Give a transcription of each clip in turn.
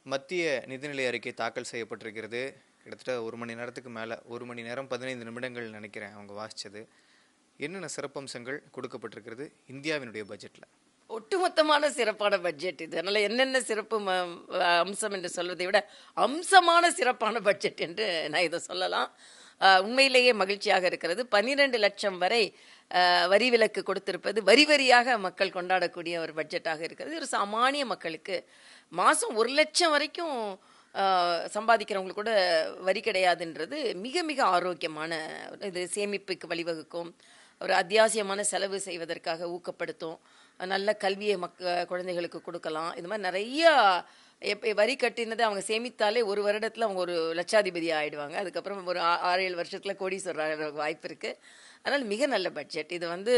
மத்திய நிதிநிலை அறிக்கை தாக்கல் செய்யப்பட்டிருக்கிறது. கிட்டத்தட்ட 1 மணி நேரத்துக்கு மேலே, 1 மணி நேரம் 15 நிமிடங்கள் நினைக்கிறேன் அவங்க வாசித்தது. என்னென்ன சிறப்பம்சங்கள் கொடுக்கப்பட்டிருக்கிறது இந்தியாவினுடைய பட்ஜெட்டில்? ஒட்டுமொத்தமான சிறப்பான பட்ஜெட் இது. அதனால் என்னென்ன சிறப்பு அம்சம் என்று சொல்வதை விட அம்சமான சிறப்பான பட்ஜெட் என்று நான் இதை சொல்லலாம். உண்மையிலேயே மகிழ்ச்சியாக இருக்கிறது. 12 லட்சம் வரை வரி விலக்கு கொடுத்திருப்பது வரி வரியாக மக்கள் கொண்டாடக்கூடிய ஒரு பட்ஜெட்டாக இருக்கிறது. ஒரு சாமானிய மக்களுக்கு மாதம் 1 லட்சம் வரைக்கும் சம்பாதிக்கிறவங்களுக்கு கூட வரி கிடையாதுன்றது மிக மிக ஆரோக்கியமான இது. சேமிப்புக்கு வழிவகுக்கும், ஒரு அத்தியாவசியமான செலவு செய்வதற்காக ஊக்கப்படுத்தும், நல்ல கல்வியை குழந்தைகளுக்கு கொடுக்கலாம். இது மாதிரி நிறையா வரி கட்டினதை அவங்க சேமித்தாலே ஒரு வருடத்தில் அவங்க ஒரு லட்சாதிபதி ஆகிடுவாங்க. அதுக்கப்புறம் ஒரு 6-7 வருஷத்தில் கோடீஸ்வரர் வாய்ப்பு இருக்குது. அதனால் மிக நல்ல பட்ஜெட் இது.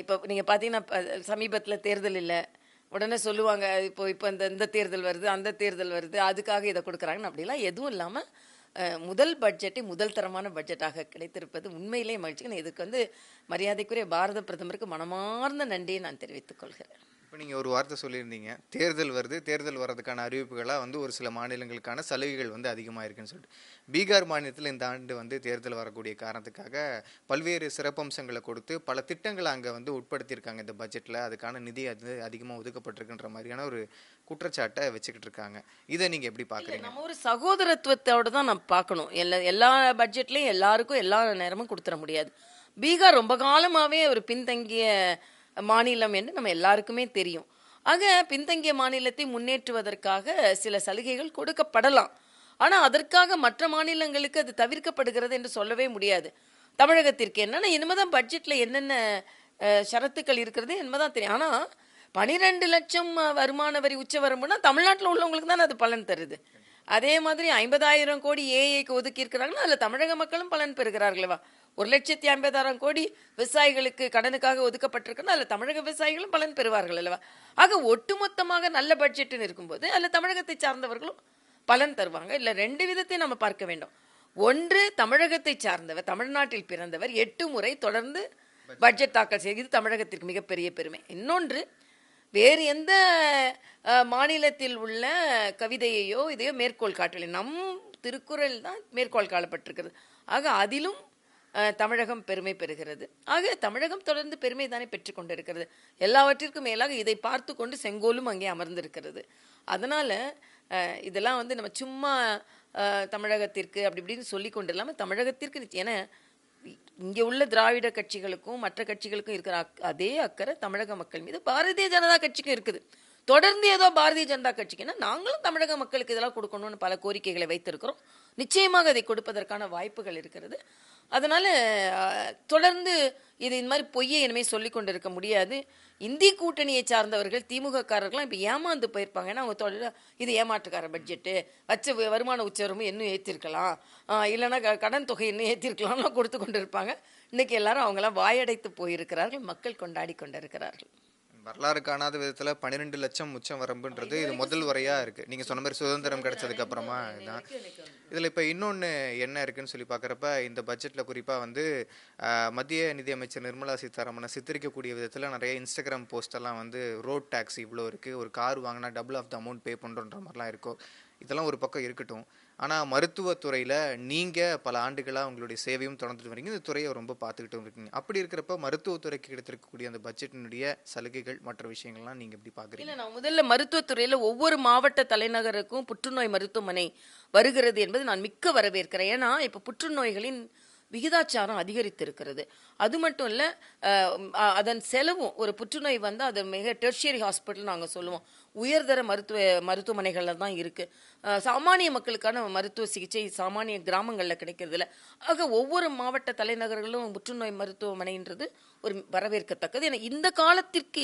இப்போ நீங்கள் பார்த்தீங்கன்னா சமீபத்தில் தேர்தல் இல்லை, உடனே சொல்லுவாங்க இப்போ இந்த தேர்தல் வருது, அந்த தேர்தல் வருது, அதுக்காக இதை கொடுக்குறாங்கன்னு. அப்படிலாம் எதுவும் இல்லாமல் முதல் பட்ஜெட்டை முதல் தரமான பட்ஜெட்டாக கிடைத்திருப்பது உண்மையிலே மகிழ்ச்சி. இதுக்கு மரியாதைக்குரிய பாரத பிரதமருக்கு மனமார்ந்த நன்றியை நான் தெரிவித்துக் கொள்கிறேன். இப்போ நீங்கள் ஒரு வார்த்தை சொல்லியிருந்தீங்க, தேர்தல் வருது, தேர்தல் வர்றதுக்கான அறிவிப்புகளாக ஒரு சில மாநிலங்களுக்கான சலுகைகள் அதிகமாக இருக்குன்னு சொல்லிட்டு. பீகார் மாநிலத்தில் இந்த ஆண்டு தேர்தல் வரக்கூடிய காரணத்துக்காக பல்வேறு சிறப்பம்சங்களை கொடுத்து பல திட்டங்களை அங்கே உட்படுத்தியிருக்காங்க இந்த பட்ஜெட்டில். அதுக்கான நிதி அதிகமாக ஒதுக்கப்பட்டிருக்குன்ற மாதிரியான ஒரு குற்றச்சாட்டை வச்சுக்கிட்டு இருக்காங்க. இதை நீங்கள் எப்படி பார்க்குறீங்க? நம்ம ஒரு சகோதரத்துவத்தோடு தான் நம்ம பார்க்கணும். எல்லா பட்ஜெட்லேயும் எல்லாருக்கும் எல்லா நேரமும் கொடுத்துட முடியாது. பீகார் ரொம்ப காலமாகவே ஒரு பின்தங்கிய மாநிலம் என்று நம்ம எல்லாருக்குமே தெரியும். ஆக பின்தங்கிய மாநிலத்தை முன்னேற்றுவதற்காக சில சலுகைகள் கொடுக்கப்படலாம். ஆனால் அதற்காக மற்ற மாநிலங்களுக்கு அது தவிர்க்கப்படுகிறது என்று சொல்லவே முடியாது. தமிழகத்திற்கு என்னன்னா இனிமேதான் பட்ஜெட்டில் என்னென்ன ஷரத்துக்கள் இருக்கிறது என்பதான் தெரியும். ஆனால் 12 லட்சம் வருமான வரி உச்ச வரம்புனா தமிழ்நாட்டில் உள்ளவங்களுக்கு தானே அது பலன் தருது. அதே மாதிரி 50,000 கோடி ஏஐக்கு ஒதுக்கி இருக்கிறாங்கன்னா அதில் தமிழக மக்களும் பலன் பெறுகிறார்களவா. 1,50,000 கோடி விவசாயிகளுக்கு கடனுக்காக ஒதுக்கப்பட்டிருக்குன்னா அதில் தமிழக விவசாயிகளும் பலன் பெறுவார்கள் அல்லவா. ஆக ஒட்டுமொத்தமாக நல்ல பட்ஜெட்டுன்னு இருக்கும்போது அதில் தமிழகத்தை சார்ந்தவர்களும் பலன் தருவாங்க. இல்லை, 2 விதத்தை நம்ம பார்க்க வேண்டும். ஒன்று, தமிழகத்தை சார்ந்தவர், தமிழ்நாட்டில் பிறந்தவர் 8 முறை தொடர்ந்து பட்ஜெட் தாக்கல் செய்து தமிழகத்திற்கு மிகப்பெரிய பெருமை. இன்னொன்று, வேறு எந்த மாநிலத்தில் உள்ள கவிதையையோ இதையோ மேற்கோள் காட்டவில்லை. நம் திருக்குறள் தான் மேற்கோள் காணப்பட்டிருக்கிறது. ஆக அதிலும் தமிழகம் பெருமை பெறுகிறது. ஆக தமிழகம் தொடர்ந்து பெருமை தானே பெற்றுக்கொண்டிருக்கிறது. எல்லாவற்றிற்கும் மேலாக இதை பார்த்து கொண்டு செங்கோலும் அங்கே அமர்ந்திருக்கிறது. அதனால் இதெல்லாம் நம்ம சும்மா தமிழகத்திற்கு அப்படி இப்படின்னு சொல்லி கொண்டு இல்லாமல் தமிழகத்திற்கு, ஏன்னா இங்கே உள்ள திராவிட கட்சிகளுக்கும் மற்ற கட்சிகளுக்கும் இருக்கிற அதே அக்கறை தமிழக மக்கள் மீது பாரதிய ஜனதா கட்சிக்கும் இருக்குது. தொடர்ந்து ஏதோ பாரதிய ஜனதா கட்சிக்குன்னா நாங்களும் தமிழக மக்களுக்கு இதெல்லாம் கொடுக்கணும்னு பல கோரிக்கைகளை வைத்திருக்கிறோம். நிச்சயமாக அதை கொடுப்பதற்கான வாய்ப்புகள் இருக்கிறது. அதனால தொடர்ந்து இது இந்த மாதிரி பொய்யை இனிமேல் சொல்லி கொண்டு இருக்க முடியாது. இந்தி கூட்டணியை சார்ந்தவர்கள் திமுககாரர்கள்லாம் இப்போ ஏமாந்து போயிருப்பாங்க. ஏன்னா அவங்க இது ஏமாற்றுக்கார பட்ஜெட்டு, வச்ச வருமான உச்சவரம்பு இன்னும் ஏற்றிருக்கலாம், இல்லைன்னா கடன் தொகை இன்னும் ஏற்றிருக்கலாம்லாம் கொடுத்து கொண்டு இருப்பாங்க. இன்னைக்கு எல்லாரும் அவங்களாம் வாயடைத்து போயிருக்கிறார்கள், மக்கள் கொண்டாடி கொண்டிருக்கிறார்கள். வரலாறு காணாத விதத்தில் 12 லட்சம் உச்சம் வரம்புன்றது இது முதல் வரையாக இருக்குது. நீங்கள் சொன்ன மாதிரி சுதந்திரம் கிடைச்சதுக்கு அப்புறமா இதுதான். இதில் இப்போ இன்னொன்று என்ன இருக்குன்னு சொல்லி பார்க்குறப்ப இந்த பட்ஜெட்டில் குறிப்பாக மத்திய நிதியமைச்சர் நிர்மலா சீதாராமனை சித்தரிக்கக்கூடிய விதத்தில் நிறைய இன்ஸ்டாகிராம் போஸ்டெல்லாம் ரோட் டேக்ஸ் இவ்வளோ இருக்குது, ஒரு கார் வாங்கினா double of the amount pay பண்ணுறோன்ற மாதிரிலாம் இருக்கும். இதெல்லாம் ஒரு பக்கம் இருக்கட்டும். ஆனால் மருத்துவத்துறையில் நீங்கள் பல ஆண்டுகளாக உங்களுடைய சேவையும் தொடர்ந்துட்டு வரீங்க, இந்த துறையை ரொம்ப பார்த்துக்கிட்டும் இருக்கீங்க. அப்படி இருக்கிறப்ப மருத்துவத்துறைக்கு கிடைத்திருக்கக்கூடிய அந்த பட்ஜெட்டினுடைய சலுகைகள் மற்ற விஷயங்கள்லாம் நீங்கள் எப்படி பார்க்குறீங்க? இல்லை, நான் முதல்ல மருத்துவத்துறையில் ஒவ்வொரு மாவட்ட தலைநகருக்கும் புற்றுநோய் மருத்துவமனை வருகிறது என்பது நான் மிக்க வரவேற்கிறேன். ஏன்னா இப்போ புற்றுநோய்களின் விகிதாச்சாரம் அதிகரித்திருக்கிறது. அது மட்டும் இல்லை, அதன் செலவும் ஒரு புற்றுநோய் அது மிக டெர்ஷியரி ஹாஸ்பிட்டல் நாங்கள் சொல்லுவோம், உயர்தர மருத்துவமனைகளில் தான் இருக்குது. சாமானிய மக்களுக்கான மருத்துவ சிகிச்சை சாமானிய கிராமங்களில் கிடைக்கிறது இல்லை. ஆக ஒவ்வொரு மாவட்ட தலைநகர்களும் புற்றுநோய் மருத்துவமனைன்றது ஒரு வரவேற்கத்தக்கது. ஏன்னா இந்த காலத்திற்கு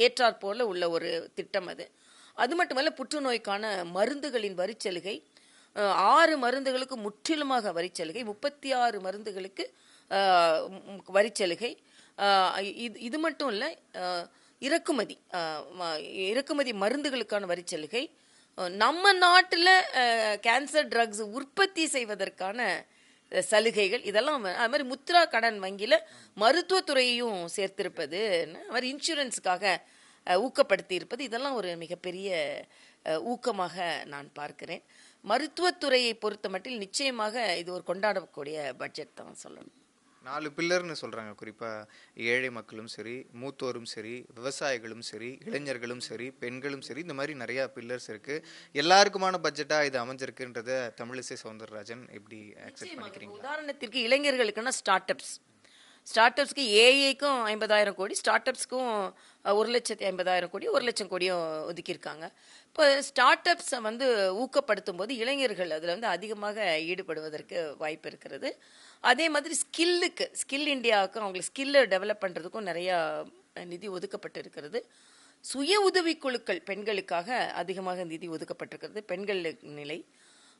ஏற்றாற்போல உள்ள ஒரு திட்டம் அது. அது மட்டுமல்ல, புற்றுநோய்க்கான மருந்துகளின் வரிச்சலுகை 6 மருந்துகளுக்கு முற்றிலுமாக வரிச்சலுகை, 36 மருந்துகளுக்கு வரிச்சலுகை. இது மட்டும் இல்லை, இறக்குமதி மருந்துகளுக்கான வரிச்சலுகை, நம்ம நாட்டில் கேன்சர் ட்ரக்ஸ் உற்பத்தி செய்வதற்கான சலுகைகள், இதெல்லாம் அது மாதிரி முத்ரா கடன் வங்கியில் மருத்துவத்துறையையும் சேர்த்திருப்பது, அது மாதிரி இன்சூரன்ஸுக்காக ஊக்கப்படுத்தி இருப்பது, இதெல்லாம் ஒரு மிகப்பெரிய ஊக்கமாக நான் பார்க்கிறேன். மருத்துவத்துறையை பொறுத்த மட்டில் நிச்சயமாக இது ஒரு கொண்டாடக்கூடிய பட்ஜெட் தான் சொல்லணும். 4 பில்லர்னு சொல்றாங்க. குறிப்பா ஏழை மக்களும் சரி, மூத்தோரும் சரி, விவசாயிகளும் சரி, இளைஞர்களும் சரி, பெண்களும் சரி, இந்த மாதிரி நிறைய பில்லர்ஸ் இருக்கு. எல்லாருக்குமான பட்ஜெட்டா இது அமைஞ்சிருக்குன்றத தமிழிசை சவுந்தரராஜன் எப்படி அக்செப்ட் பண்ணிக்கிறீங்க? உதாரணத்திற்கு இளைஞர்களுக்குன்னா ஸ்டார்ட் அப்ஸ்க்கு ஏஐக்கும் 50,000 கோடி, ஸ்டார்ட் அப்ஸ்க்கும் 1,50,000 கோடி, 1,00,000 கோடியும் ஒதுக்கியிருக்காங்க. இப்போ ஸ்டார்ட் அப்ஸை ஊக்கப்படுத்தும் போது இளைஞர்கள் அதில் அதிகமாக ஈடுபடுவதற்கு வாய்ப்பு இருக்கிறது. அதே மாதிரி ஸ்கில் இந்தியாவுக்கு அவங்களுக்கு ஸ்கில்லை டெவலப் பண்ணுறதுக்கும் நிறையா நிதி ஒதுக்கப்பட்டு இருக்கிறது. சுய உதவிக்குழுக்கள் பெண்களுக்காக அதிகமாக நிதி ஒதுக்கப்பட்டிருக்கிறது, பெண்கள் நிலை.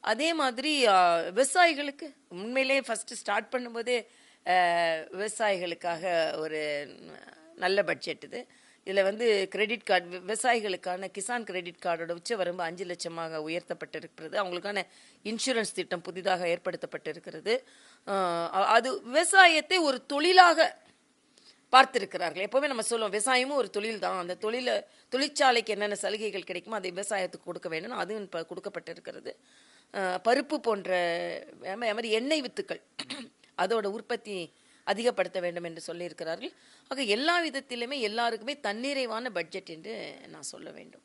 அதே மாதிரி விவசாயிகளுக்கு உண்மையிலே ஃபஸ்ட்டு ஸ்டார்ட் பண்ணும்போதே விவசாயிகளுக்காக ஒரு நல்ல பட்ஜெட் இது. இதில் கிரெடிட் கார்டு, விவசாயிகளுக்கான கிசான் கிரெடிட் கார்டோட உச்ச வரம்பு 5 லட்சமாக உயர்த்தப்பட்டிருக்கிறது. அவங்களுக்கான இன்சூரன்ஸ் திட்டம் புதிதாக ஏற்படுத்தப்பட்டிருக்கிறது. அது விவசாயத்தை ஒரு தொழிலாக பார்த்திருக்கிறார்கள். எப்போவுமே நம்ம சொல்லுவோம் விவசாயமும் ஒரு தொழில் தான், அந்த தொழிற்சாலைக்கு என்னென்ன சலுகைகள் கிடைக்குமோ அதை விவசாயத்துக்கு கொடுக்க வேண்டும், அதுவும் இப்போ கொடுக்கப்பட்டிருக்கிறது. பருப்பு போன்ற மாதிரி எண்ணெய் வித்துக்கள் அதோட உற்பத்தி அதிகப்படுத்த வேண்டும் என்று சொல்லியிருக்கிறார்கள். ஆக எல்லா விதத்திலுமே எல்லாருக்குமே தன்னிறைவான பட்ஜெட் என்று நான் சொல்ல வேண்டும்.